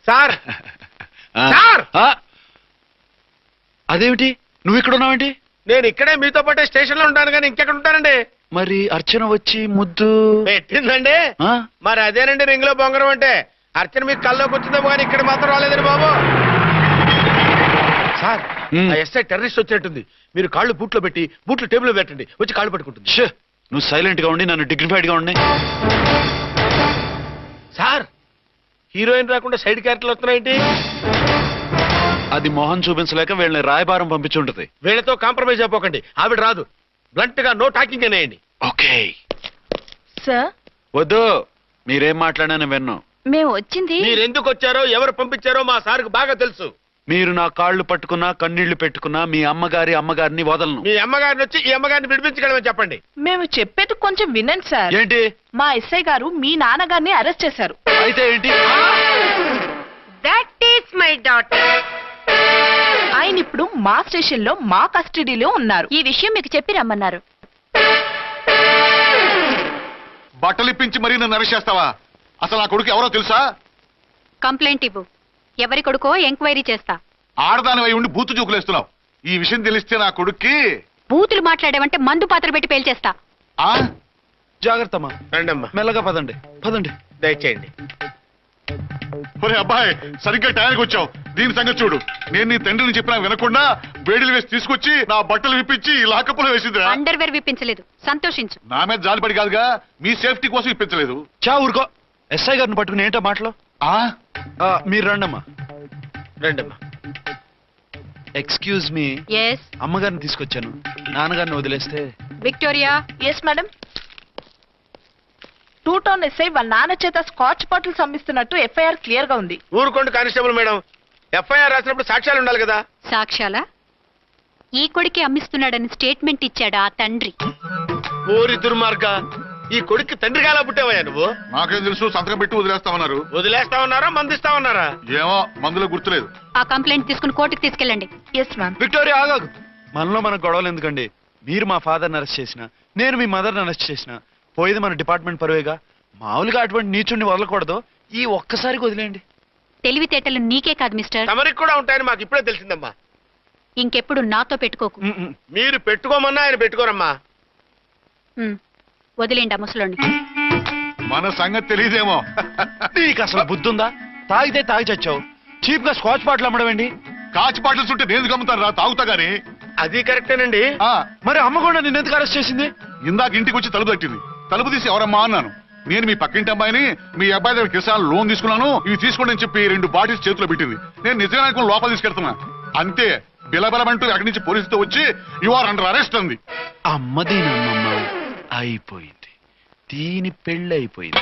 Sir sir అదేమిటి నువ్వు ఇక్కడ ఉన్నావేంటి? నేను ఇక్కడే మీతో పాటే స్టేషన్ లో ఉంటాను కానీ ఇంకెక్కడ ఉంటానండి. మరి అర్చన వచ్చి ముద్దు పెట్టిందండి. మరి అదేనండి రింగ్ లో బొంగరం అంటే. అర్చన మీకు కల్లోకి వచ్చిందేమో కానీ ఇక్కడ మాత్రం రాలేదండి బాబు. సార్ ఎస్ఐ టెర్రరిస్ట్ వచ్చినట్టుంది. మీరు కాళ్ళు బూట్లో పెట్టి బూట్లు టేబుల్ లో పెట్టండి, వచ్చి కాళ్ళు పట్టుకుంటుంది. నువ్వు సైలెంట్ గా ఉండి నన్ను డిగ్నిఫైడ్ గా ఉండి. సార్ హీరోయిన్ రాకుండా సైడ్ క్యారెక్టర్లు వస్తున్నాయేంటి? అది మొహం చూపించలేక వీళ్ళని రాయబారం పంపించుంటది. వీళ్ళతో కాంప్రమైజ్ అయిపోకండి. ఆవిడ రాదు. బ్లంట్ గా నో టాకింగ్ అనేయండి. Okay sir. వద్దు, మీరేం మాట్లాడానని విన్నాం. మేము వచ్చింది మీరు ఎందుకు వచ్చారో ఎవరు పంపించారో మా సార్కు బాగా తెలుసు. మీరు నా కాళ్ళు పట్టుకున్నా కన్నీళ్లు పెట్టుకున్నా మీ అమ్మగారిని వదలను. మీ అమ్మగారిని వచ్చి ఈ అమ్మగారిని విడిపించగలమని చెప్పండి. మేము చెప్పేది కొంచెం వినండి సార్. ఏంటి? మా ఎస్ఐ గారు మీ నాన్నగారిని అరెస్ట్ చేశారు. అయితే ఏంటి? That is my daughter. ఆయన ఇప్పుడు మా స్టేషన్ లో మా కస్టడీలో ఉన్నారు. ఈ విషయం మీకు చెప్పి రమ్మన్నారు. బట్టలిప్పించి మరీ నన్ను అరెస్ట్ చేస్తావా? అసలు నా కొడుకు ఎవరో తెలుసా? కంప్లైంట్ ఇవ్వు. ఎవరి కొడుకో ఎంక్వైరీ చేస్తా. ఆడదానివై ఉండి బూతు జోకులేస్తున్నావు. ఈ విషయం తెలిస్తే నా కొడుక్కి బూతులు మాట్లాడేవంటే మందు పాత్ర పెట్టి పేల్చేస్తా. జాగ్రత్తమ్మా. రండమ్మా. మెల్లగా పదండి పదండి. దయచేయండి. ఒరే అబ్బాయి, సరిగ్గా టైంకి వచ్చావు. దీని సంగతి చూడు. నేను నీ తండ్రిని చెప్పినా వినకుండా వేడిలు వేసి తీసుకొచ్చి నా బట్టలు విప్పించి లాకప్పులో వేసిందిరా. అండర్వేర్ విప్పించలేదు, సంతోషించు. నా మీద జాలిపడి కాదుగా, మీ సేఫ్టీ కోసం ఇప్పించలేదు. చా ఊరుకో. ఎస్ఐ గారిని పట్టుకుని ఏంటో మాటలు. మీరు రండమ్మా. రండమ్మా. Excuse me. ఎస్. అమ్మగారిని తీసుకొచ్చాను. నాన్నగారిని వదిలేస్తే. Victoria. Yes madam. 2 town SI వాళ్ళ నాన్న చేత స్కాచ్ బాటిల్స్ అమ్మిస్తున్నట్టు ఎఫ్ఐఆర్ క్లియర్ గా ఉంది. ఊరుకోండి కానిస్టేబుల్ మేడం. ఎఫ్ఐఆర్ రాసినప్పుడు సాక్ష్యాలు ఉండాలి కదా. సాక్ష్యాలా? ఈ కొడుకే అమ్మిస్తున్నాడని స్టేట్మెంట్ ఇచ్చాడా ఆ తండ్రి? ఓరి దుర్మార్గ. ఈ కొడుక్కి తండ్రిగా ఎలా పుట్టావయ్యా నువ్వు? నాకేం తెలుసు, సంతకం పెట్టి వదిలేస్తామన్నారు. వదిలేస్తామన్నారా మందిస్తామన్నారా? ఏమో, మందులో గుర్తులేదు. ఆ కంప్లైంట్ తీసుకుని కోర్టుకు తీసుకెళ్ళండి. Yes ma'am. విక్టోరియా ఆగాగు. మనలో మన గొడవలు ఎందుకండి? మీరు మా ఫాదర్ని అరెస్ట్ చేసిన, నేను మీ మదర్ని అరెస్ట్ చేసిన, పోయేది మన డిపార్ట్మెంట్ పరువేగా. మామూలుగా అటువంటి నీచుడిని వదలకూడదు. ఈ ఒక్కసారికి వదిలేయండి. తెలివితేటలు నీకే కాదు మిస్టర్, తమరికి కూడా ఉంటాయని మాకు ఇప్పుడే తెలిసిందమ్మా. ఇంకెప్పుడు నాతో పెట్టుకోకు. మీరు పెట్టుకోమన్నా ఆయన పెట్టుకోరమ్మా. వదిలేండి ఆ ముసలోని. మన సంగతి తెలియదేమో. నీకు అసలు బుద్ధి ఉందా? తాగితే తాగి చచ్చావు. చీప్ గా స్కాచ్ బాటిల్ అమ్మడమేంటి? కాచి బాటిల్స్ ఉంటే నేను గమ్ముతాను రా, తాగుతా గాని. అది కరెక్టేనండి. మరి అమ్మ కూడా నిన్నెందుకు అరెస్ట్ చేసింది? ఇందాక ఇంటికి వచ్చి తలుపు తట్టింది. తలుపు తీసి ఎవరమ్మా అన్నాను. నేను మీ పక్కింటి అమ్మాయిని, మీ అబ్బాయి దగ్గర కిసాన్ లోన్ తీసుకున్నాను, ఇవి తీసుకోండి అని చెప్పి 2 బాటిల్స్ చేతిలో పెట్టింది. నేను నిజంగా అనుకుని లోపల తీసుకెళ్తున్నా. అంతే, బిలబలమంటూ అక్కడి నుంచి పోలీసుతో వచ్చి యు ఆర్ అండర్ అరెస్ట్ అంది. అమ్మదేనమ్మమ్మ అయిపోయింది. దీని పెళ్ళి అయిపోయింది.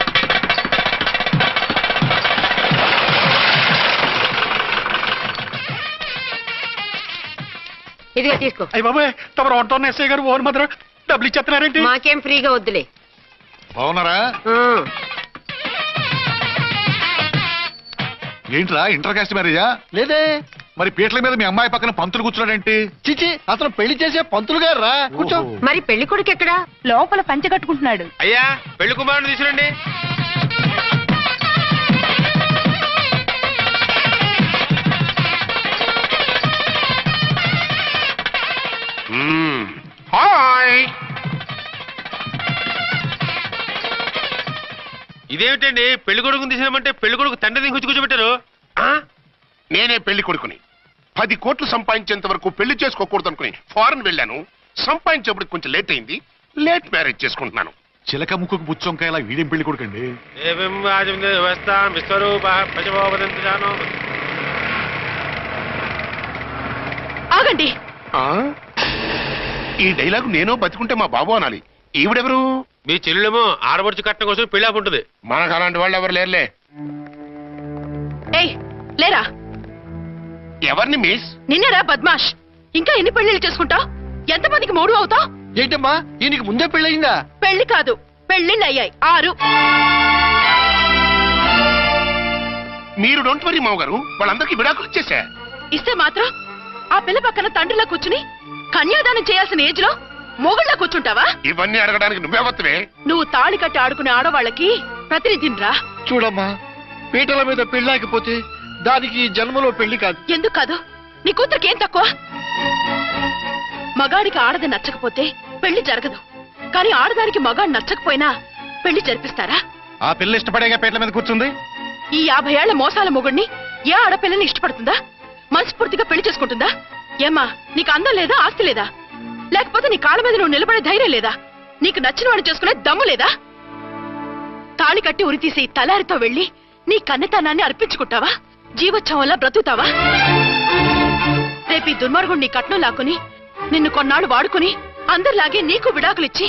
ఇదిగా తీసుకో. అయ్యి బాబాయ్, తమరు 1 టౌన్ ఎస్ఐ గారు ఓన్ మాత్రం డబ్బులు ఇచ్చేస్తున్నారేంటి? మాకేం ఫ్రీగా వద్దులే. బాగున్నారా? ఏంట్రా ఇంటర్ కాస్ట్ మ్యారేజా? లేదే. మరి పీటల మీద మీ అమ్మాయి పక్కన పంతులు కూర్చున్నాడేంటి? చిచి, అతను పెళ్లి చేసే పంతులు గారు రా. కూర్చో. మరి పెళ్లి కొడుకు ఎక్కడా? లోపల పంచె కట్టుకుంటున్నాడు. అయ్యా, పెళ్లి కుమారుని తీసుకురండి. హాయ్. ఇదేమిటండి, పెళ్లి కొడుకుని తీసినామంటే పెళ్లి కొడుకు తండ్రిని కూర్చోబెట్టారు. నేనే పెళ్లి కొడుకుని. 10 కోట్లు సంపాదించేంత వరకు పెళ్లి చేసుకోకూడదు అనుకుని ఫారెన్ వెళ్ళాను. సంపాదించేప్పుడు కొంచెం లేట్ అయింది. లేట్ మ్యారేజ్ చేసుకుంటున్నాను. చిలక ముక్కుకు పుచ్చొంకాయలా వీడేం పెళ్లి కొడుకండి? ఆగండి. ఈ డైలాగ్ నేను బతికుంటే మా బాబు అనాలి. ఈవిడెవరు? మీ చెల్లెమో ఆడబడుచు కట్టడం కోసం పెళ్లి ఆపుంటది. మనకు అలాంటి వాళ్ళు ఎవరు లేరులే. ఏయ్ లేరా. ఎవరిని మిస్? నిన్నేరా బద్మాష్. ఇంకా ఎన్ని పెళ్లిళ్ళు చేసుకుంటావు? ఎంతమందికి మూడు అవుతావు? ఏంటమ్మా, ఈయనకి ముందే పెళ్ళయిందా? పెళ్లి కాదు, పెళ్లిళ్ళు అయ్యాయి 6. మీరు డోంట్ వరీ మావ గారు, వాళ్ళందరికీ విడాకులు ఇచ్చేసా. ఇస్తే మాత్రం ఆ పిల్ల పక్కన తండ్రిలా కూర్చుని కన్యాదానం చేయాల్సిన ఏజ్ లో మొగుళ్ళ కూర్చుంటావా? ఇవన్నీ అడగడానికి నువ్వే వత్తవే. నువ్వు తాళి కట్టి ఆడుకునే ఆడవాళ్ళకి ప్రతినిధినిరా. చూడమ్మా, పీటల మీద పెళ్ళాకపోతే దానికి ఈ జన్మలో పెళ్లి కాదు. ఎందుకు కాదు? నీ కూతురికి ఏం తక్కువ? మగాడికి ఆడది నచ్చకపోతే పెళ్లి జరగదు, కానీ ఆడదానికి మగాడు నచ్చకపోయినా పెళ్లి జరిపిస్తారా? ఆ పిల్ల ఇష్టపడేగా పేట్ల మీద కూర్చుంది. ఈ 50 ఏళ్ల మోసాల మొగుడిని ఏ ఆడపిల్లని ఇష్టపడుతుందా? మనస్ఫూర్తిగా పెళ్లి చేసుకుంటుందా? ఏమ్మా, నీకు అందం లేదా, ఆస్తి లేదా? లేకపోతే నీ కాళ్ళ మీద నువ్వు నిలబడే ధైర్యం లేదా? నీకు నచ్చిన వాడిని చేసుకునే దమ్ము లేదా? తాళి కట్టి ఉరితీసి తలారితో వెళ్లి నీ కన్నెతనాన్ని అర్పించుకుంటావా? జీవోత్సవంలా బ్రతుకుతావా? రేపు ఈ దుర్మార్గుడు నీ కట్నం లాక్కుని నిన్ను కొన్నాళ్ళు వాడుకుని అందరిలాగే నీకు విడాకులిచ్చి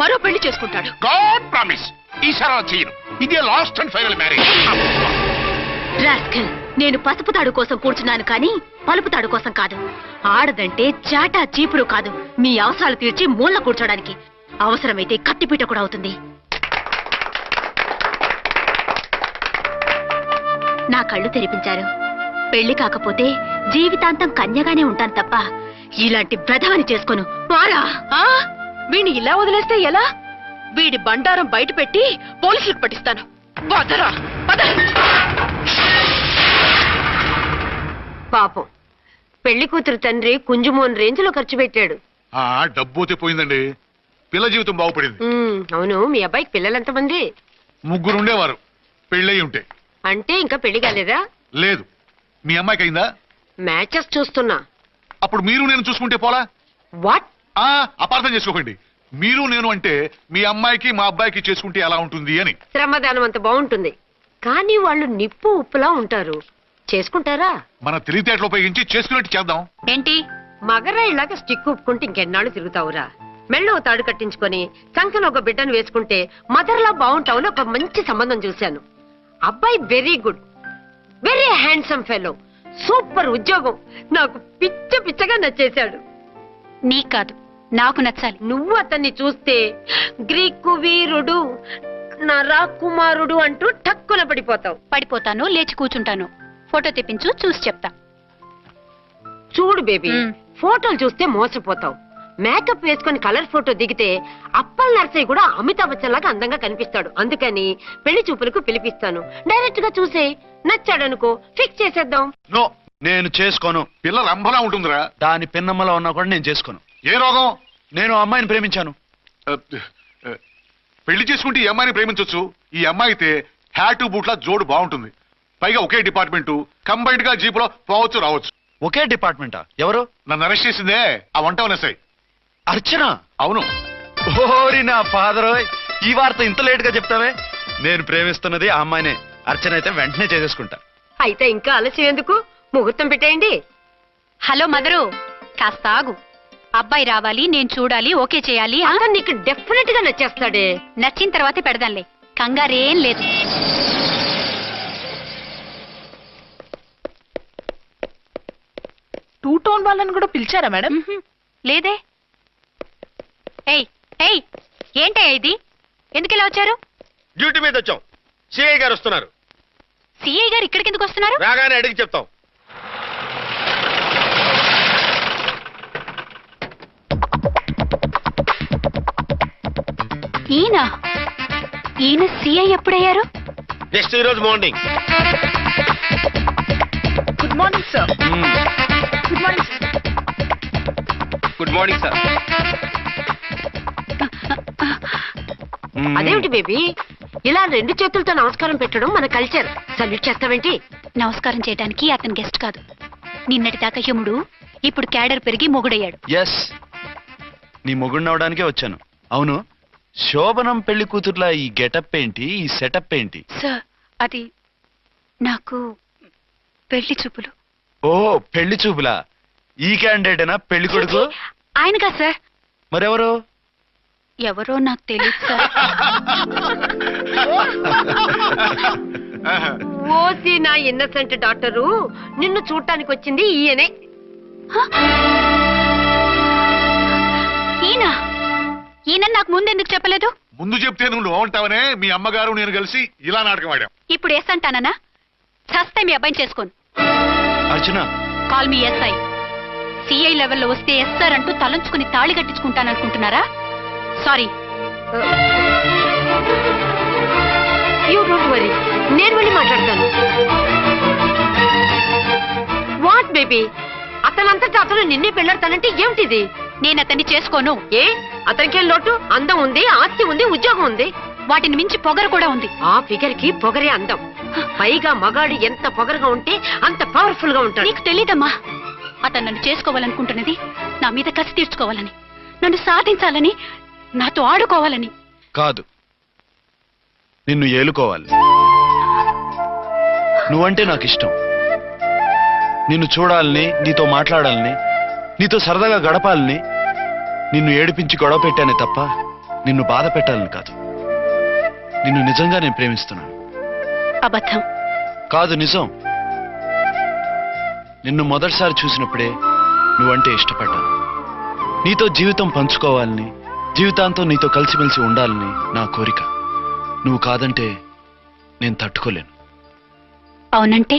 మరో పెళ్లి చేసుకుంటాడు. గాడ్ ప్రామిస్, ఈసారి చేయను. ఇదే last and final marriage. Rascal, నేను పసుపు తాడు కోసం కూర్చున్నాను కానీ పలుపు తాడు కోసం కాదు. ఆడదంటే చాటా చీపురు కాదు, మీ అవసరాలు తీర్చి మూల కూర్చోడానికి. అవసరమైతే కత్తిపీట కూడా అవుతుంది. నా కళ్ళు తెరిపించారు. పెళ్లి కాకపోతే జీవితాంతం కన్యగానే ఉంటాను తప్ప ఇలాంటి బ్రధవని చేసుకోను. పోరా! వీడిని ఇలా వదిలేస్తే ఎలా? వీడి బండారం బయట పెట్టి పోలీసులకు పట్టిస్తాను. వదరా, వద. పాపం పెళ్లి కూతురు తండ్రి కుంజుమోన్ రేంజ్ లో ఖర్చు పెట్టాడు. ఆ డబ్బు అయితే పోయిందండి, పిల్ల జీవితం బాగుపడింది. అవును, మీ అబ్బాయికి పిల్లలు ఎంతమంది? 3 ఉండేవారు, పెళ్ళయి ఉంటే. అంటే ఇంకా పెళ్లి కాలేదా? లేదు. మీ అమ్మాయికి అయిందా? మ్యాచెస్ చూస్తున్నా. అప్పుడు మీరు నేను చూసుకుంటే పోలా? వాట్? అపార్థం చేసుకోకండి. మీరు నేను అంటే మీ అమ్మాయికి మా అబ్బాయికి చేసుకుంటే ఎలా ఉంటుంది అని. శ్రమదానం అంత బాగుంటుంది, కానీ వాళ్ళు నిప్పు ఉప్పులా ఉంటారు. చేసుకుంటారా? మన తెలివితేటలు ఉపయోగించి చేసుకున్నట్టు చేద్దాం. ఏంటి? మగరాయిలాగా స్టిక్ ఉప్పుకుంటే ఇంకెన్నాళ్ళు తిరుగుతావురా? మెళ్ళో తాడు కట్టించుకొని సంఖ్యలో ఒక బిడ్డను వేసుకుంటే మదర్లా బాగుంటావుని ఒక మంచి సంబంధం చూశాను. అబ్బాయి very good, very handsome fellow, super ఉద్యోగం. నాకు పిచ్చగా నచ్చేశాడు. నీకు కాదు, నాకు నచ్చాలి. నువ్వు అతన్ని చూస్తే గ్రీకు వీరుడు, నా రాకుమారుడు అంటూ టక్కున పడిపోతావు. పడిపోతాను, లేచి కూర్చుంటాను. ఫోటో తెప్పించు, చూసి చెప్తా. చూడు బేబీ, ఫోటోలు చూస్తే మోసపోతావు. మేకప్ వేసుకొని కలర్ ఫోటో దిగితే అప్పల్ నర్సయ్య కూడా అమితాబ్ బచ్చన్ లాగా అందంగా కనిపిస్తాడు. అందుకని పెళ్లి చూపులకు పిలిపిస్తాను. డైరెక్ట్ గా చూసే నచ్చాడనుకో, ఫిక్స్ చేసేద్దాం. నో, నేను చేసుకోను. పిల్ల రంభలా ఉంటుందిరా. దాని పిన్నమ్మలా ఉన్నా కూడా నేను చేసుకోను. ఏ రోగం? నేను ఆ అమ్మాయిని ప్రేమించాను. పెళ్లి చేసుకుంటే ఈ అమ్మాయిని ప్రేమించొచ్చు. ఈ అమ్మాయి అయితే హ్యాటు బూట్ల జోడు బాగుంటుంది. పైగా ఒకే డిపార్ట్మెంట్, కంబైన్డ్ గా జీపులో పోవచ్చు రావచ్చు. ఒకే డిపార్ట్మెంటా? ఎవరు? నన్ను అరెస్ట్ చేసిందే ఆ వంట వనసాయి. అర్చన? అవును. ఓరి నా ఫాదర్, ఈ వార్త ఇంత లేట్ గా చెప్తావే. నేను ప్రేమిస్తున్నది ఆ అమ్మాయినే. అర్చన అయితే వెంటనే చేసేసుకుంటా. అయితే ఇంకా ఆలస్యం ఎందుకు? ముహూర్తం పెట్టేయండి. హలో మదరు, కాస్త ఆగు. అబ్బాయి రావాలి, నేను చూడాలి, ఓకే చేయాలి. అతను నీకు డెఫినెట్ గా నచ్చేస్తాడే. నచ్చిన తర్వాతే పెడదాంలే, కంగారేం లేదు. టూ టోన్ వాళ్ళని కూడా పిలిచారా మేడం? లేదే. ఏయ్ ఏయ్, ఏంటయ్యా ఇది? ఎందుకు ఇలా వచ్చారు? డ్యూటీ మీద వచ్చాం. సిఐ గారు వస్తున్నారు. సిఐ గారు ఇక్కడికి ఎందుకు వస్తున్నారు? రాగానే అడిగి చెప్తాం. ఈయన సిఐ ఎప్పుడయ్యారు? జస్ట్ ఈ రోజు morning. Good morning sir. Good morning sir. Good morning sir. అదేమిటి బేబీ, ఇలా 2 చేతులతో నమస్కారం పెట్టడం మన కల్చర్. సల్యూట్ చేస్తావేంటి? నమస్కారం చేయడానికి అతను గెస్ట్ కాదు. నిన్నటి దాకా యముడు, ఇప్పుడు క్యాడర్ పెరిగి మొగుడయ్యాడు. ఎస్, నీ మొగుడినవడానికే వచ్చాను. అవును, శోభనం పెళ్లి కూతుర్లా ఈ గెటప్ ఏంటి, ఈ సెటప్ ఏంటి? సార్, అది నాకు పెళ్లి చూపులు. ఓ, పెళ్లి చూపులా? ఈ క్యాండిడేటేనా పెళ్లి కొడుకు? ఆయన కాదు సార్. మరెవరు? ఎవరో నాకు తెలియదు సార్. ఓసి నా ఇన్నసెంట్ డాక్టరు, నిన్ను చూడటానికి వచ్చింది ఈయనే. ఈయన నాకు ముందెందుకు చెప్పలేదు? ముందు చెప్తే నువ్వు బాగుంటావనే మీ అమ్మగారు నేను కలిసి ఇలా నాటకం ఆడాం. ఇప్పుడు ఎస్ అంటానా? చస్తే మీ అబ్బాయిని చేసుకోను. అర్చన, కాల్ మీ ఎస్ఐ. సిఐ లెవెల్లో వస్తే ఎస్ఆర్ అంటూ తలంచుకుని తాళి కట్టించుకుంటాననుకుంటున్నారా? సారీ. యూ డోంట్ వరీ, నేను వెళ్ళి మాట్లాడతాను. బేబీ అతనంతటా అతను నిన్నే పెళ్ళాడతానంటే ఏమిటిది? నేను అతన్ని చేసుకోను. ఏ అతనికేం లోటు? అందం ఉంది, ఆస్తి ఉంది, ఉద్యోగం ఉంది. వాటిని మించి పొగరు కూడా ఉంది. ఆ ఫిగర్ కి పొగరే అందం. పైగా మగాడు ఎంత పొగరుగా ఉంటే అంత పవర్ఫుల్ గా ఉంటాడు. నీకు తెలీదమ్మా, అతను నన్ను చేసుకోవాలనుకుంటున్నది నా మీద కసి తీర్చుకోవాలని, నన్ను సాధించాలని, నాతో ఆడుకోవాలని కాదు, నిన్ను ఏలుకోవాలి. నువ్వంటే నాకు ఇష్టం. నిన్ను చూడాలని, నీతో మాట్లాడాలని, నీతో సరదాగా గడపాలని, నిన్ను ఏడిపించి గొడవ పెట్టానే తప్ప నిన్ను బాధ పెట్టాలని కాదు. నిన్ను నిజంగా నేను ప్రేమిస్తున్నాను. అబద్ధం కాదు, నిజం. నిన్ను మొదటిసారి చూసినప్పుడే నువ్వంటే ఇష్టపడ్డాను. నీతో జీవితం పంచుకోవాలని, జీవితాంతం నీతో కలిసిమెలిసి ఉండాలని నా కోరిక. నువ్వు కాదంటే నేను తట్టుకోలేను. అవునంటే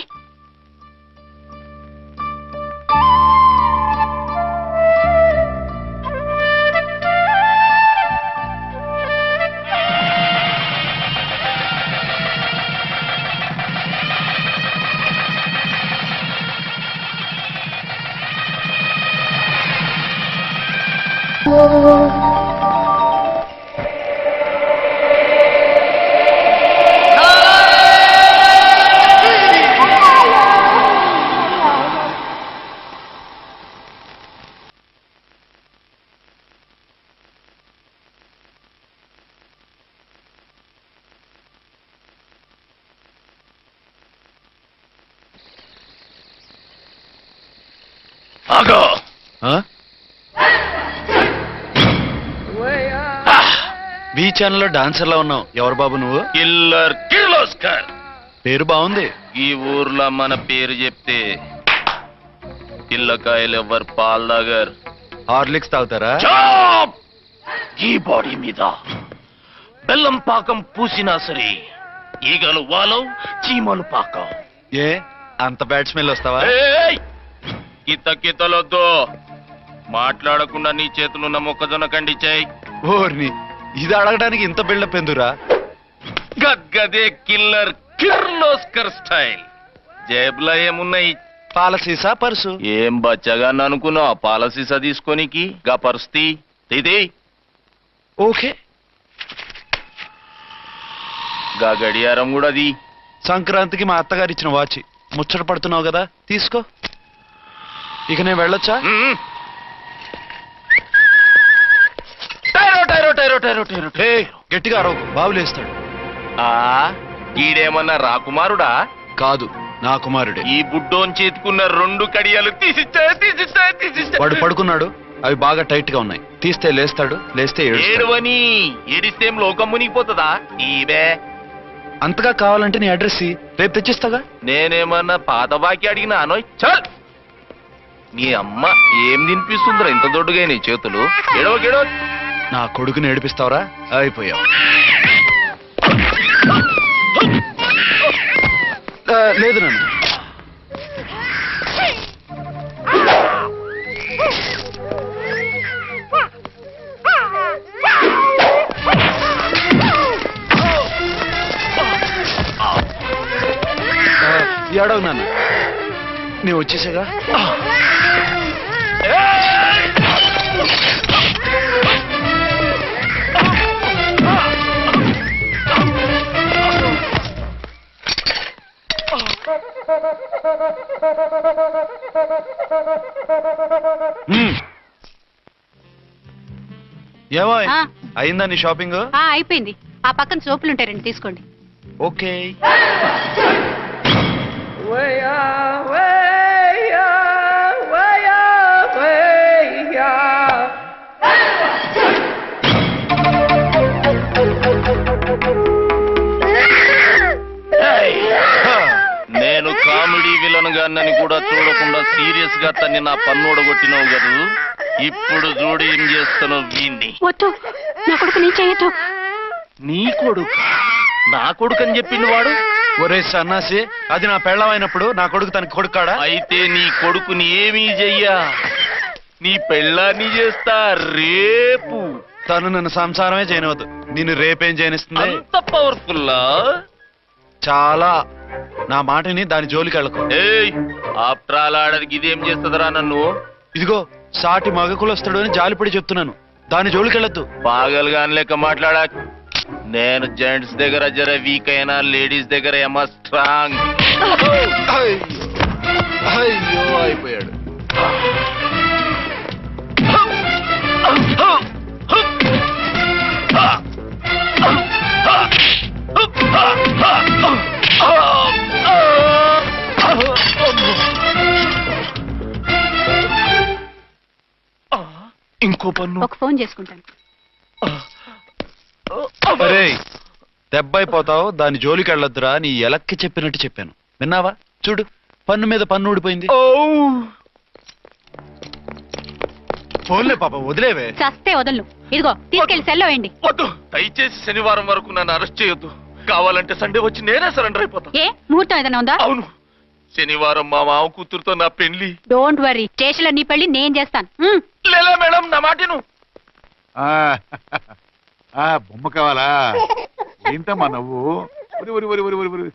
బీ ఛానల్లో డాన్సర్లా ఉన్నావు. ఎవరు బాబు నువ్వు? కిల్లర్ కిర్లోస్కర్. పేరు బాగుంది. ఈ ఊర్లో మన పేరు చెప్తే పిల్లకాయలు ఎవరు పాల్ దాగర్. హార్లిక్స్ తాగుతారా? ఈ బాడీ మీద బెల్లం పాకం పూసినా సరే ఈగలు వాలవు, చీమలు పాకం. ఏ అంత బ్యాడ్ స్మెల్ వస్తావా? కితలొద్దు. మాట్లాడకుండా నీ చేతులున్న మొక్కజొన్న కండిచాయి. ఓర్ని, ఇది అడగడానికి ఇంత బిల్డప్ ఎందురా? గద్గదే కిల్లర్ కిర్లోస్కర్ స్టైల్. జేబులో ఏమున్నాయి? పాల సీసా, పర్సు. ఏం బచ్చగా అనుకున్నావు? పాల సీసా తీసుకోనికి గా పరుస్తీ ఇది. ఓకే, గా గడియారం కూడా అది. సంక్రాంతికి మా అత్తగారు ఇచ్చిన వాచి. ముచ్చట పడుతున్నావు కదా, తీసుకో. ఇక నేను వెళ్ళొచ్చా? గట్టిగా అరవకు, బాబులేస్తాడు. ఈడేమన్నా రాకుమారుడా? కాదు, నా కుమారుడే. ఈ బుడ్డోన్ చేతుకున్న 2 కడియాలు తీసిచ్చా. వాడు పడుకున్నాడు, అవి బాగా టైట్ గా ఉన్నాయి. తీస్తే లేస్తాడు, లేస్తే ఏడువని. ఏడిస్తే లోకం మునిగిపోతుందా? ఈబే అంతగా కావాలంటే నీ అడ్రస్ రేపు తెచ్చిస్తాగా. నేనేమన్నా పాత బాకి అడిగినా అనోయ్. చల్, నీ అమ్మ ఏం తినిపిస్తుందిరా ఇంత దొడ్డుగా నీ చేతులు? ఎడవకెడవ. నా కొడుకుని ఏడిపిస్తావరా? అయిపోయావు. లేదు నన్ను. ఏడవు నాన్న, నేను వచ్చేసాగా. ఏమో అయిందా నీ షాపింగ్? అయిపోయింది. ఆ పక్కన సోపులుంటాయి, రండి తీసుకోండి. ఓకే. నేను కామెడీ విలన్ గాన్నని కూడా చూడకుండా సీరియస్ గా తన్ని నా పన్నోడగొట్టినావు కదూ. ఇప్పుడు చూడు ఏం చేస్తాను వీణ్ణి. వద్దు, నా కొడుకు నీ చేయొద్దు. నీ కొడుకు? నా కొడుకు అని చెప్పింది వాడు. ఒరే సన్నాసి, అది నా పెళ్ళమైనప్పుడు నా కొడుకు తన కొడుకాడా? అయితే నీ కొడుకుని ఏమీ చెయ్యా, నీ పెళ్ళాన్ని చేస్తా రేపు. తను నన్ను సంసారమే చేయనవద్దు, నిన్ను రేపేం చేయనిస్తుంది? అంత పవర్ఫుల్లా? చాలా. నా మాటని దాని జోలికి వెళ్ళకు. ఏయ్ ఆఫ్టర్ ఆల్ ఆడదికి ఇదేం చేస్తుందిరా నన్ను? ఇదిగో సాటి మగకులొస్తాడు అని జాలిపడి చెప్తున్నాను. దాని జోలికి వెళ్ళొద్దు. పాగలుగాని లెక్క మాట్లాడా. నేను జెంట్స్ దగ్గర జర వీక్ అయినా లేడీస్ దగ్గర ఏమో స్ట్రాంగ్. అయ్యో అయిపోయాడు. ఇంకో పన్ను. ఒక ఫోన్ చేసుకుంటాను. అరే దెబ్బైపోతావు. దాని జోలికి వెళ్ళొద్దురా. నీ ఎలక్కి చెప్పినట్టు చెప్పాను. విన్నావా? చూడు పన్ను మీద పన్ను ఊడిపోయింది. ఫోన్లే పాప, వదిలేవే. చస్తే వదలను. ఇదిగో తీసుకెళ్లి సెల్లో వేయండి. వద్దు, దయచేసి శనివారం వరకు నన్ను అరెస్ట్ చేయొద్దు. కావాలంటే సండే వచ్చి నేనే సరెండర్ అయిపోతా. ఏ ముహూర్తం ఏదైనా ఉందా? అవును, శనివారం మా మామ కూతురుతో నా పెళ్లి. డోంట్ వరీ, స్టేషన్ లో నీ పెళ్లి నేను చేస్తాను. లేలే మేడం, నా మాటను. బొమ్మ కావాలా? ఏంటమ్మా నవ్వు? ఒరి ఒరి ఒరి ఒరి ఒరి ఒరి.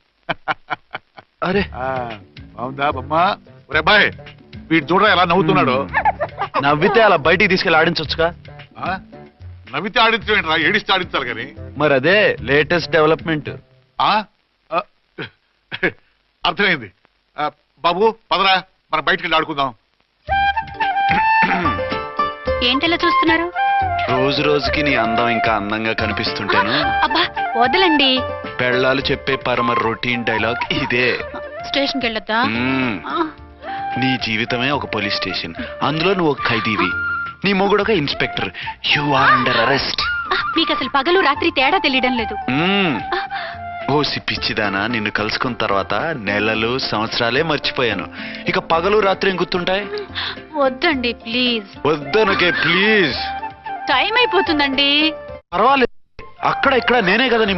అరే బాగుందా బొమ్మ? ఒరే అబ్బాయి, వీడు చూడరా ఎలా నవ్వుతున్నాడు. నవ్వితే అలా బయటికి తీసుకెళ్ళి ఆడించొచ్చుగా. నవ్వితే ఆడించడం, ఏడిస్తే ఆడించాలి కానీ. మరి అదే లేటెస్ట్ డెవలప్మెంట్. అర్థమైంది. బాబు పదరా, మనం బయటికి వెళ్ళి ఆడుకుందాం. ఏంటలా చూస్తున్నారు? రోజు రోజుకి నీ అందం ఇంకా అందంగా కనిపిస్తుంటాను. అబ్బా వదలండి. పెళ్ళాలు చెప్పే పరమ రొటీన్ డైలాగ్ ఇదే. స్టేషన్కి వెళ్ళొద్దా? నీ జీవితమే ఒక పోలీస్ స్టేషన్. అందులో నువ్వు ఒక ఖైదీవి, నీ మొగుడు ఒక inspector. You are under arrest. మీకు అసలు పగలు రాత్రి తేడా తెలియడం లేదు. ఓ సిప్పిచ్చిదానా, నిన్ను కలుసుకున్న తర్వాత నెలలు సంవత్సరాలే మర్చిపోయాను. ఇక పగలు రాత్రి ఏం గుర్తుంటాయి? వద్దండి ప్లీజ్. వద్దనకే ప్లీజ్. టైం అయిపోతుందండి. పర్వాలేదు, అక్కడ ఇక్కడ నేనే కదా నీ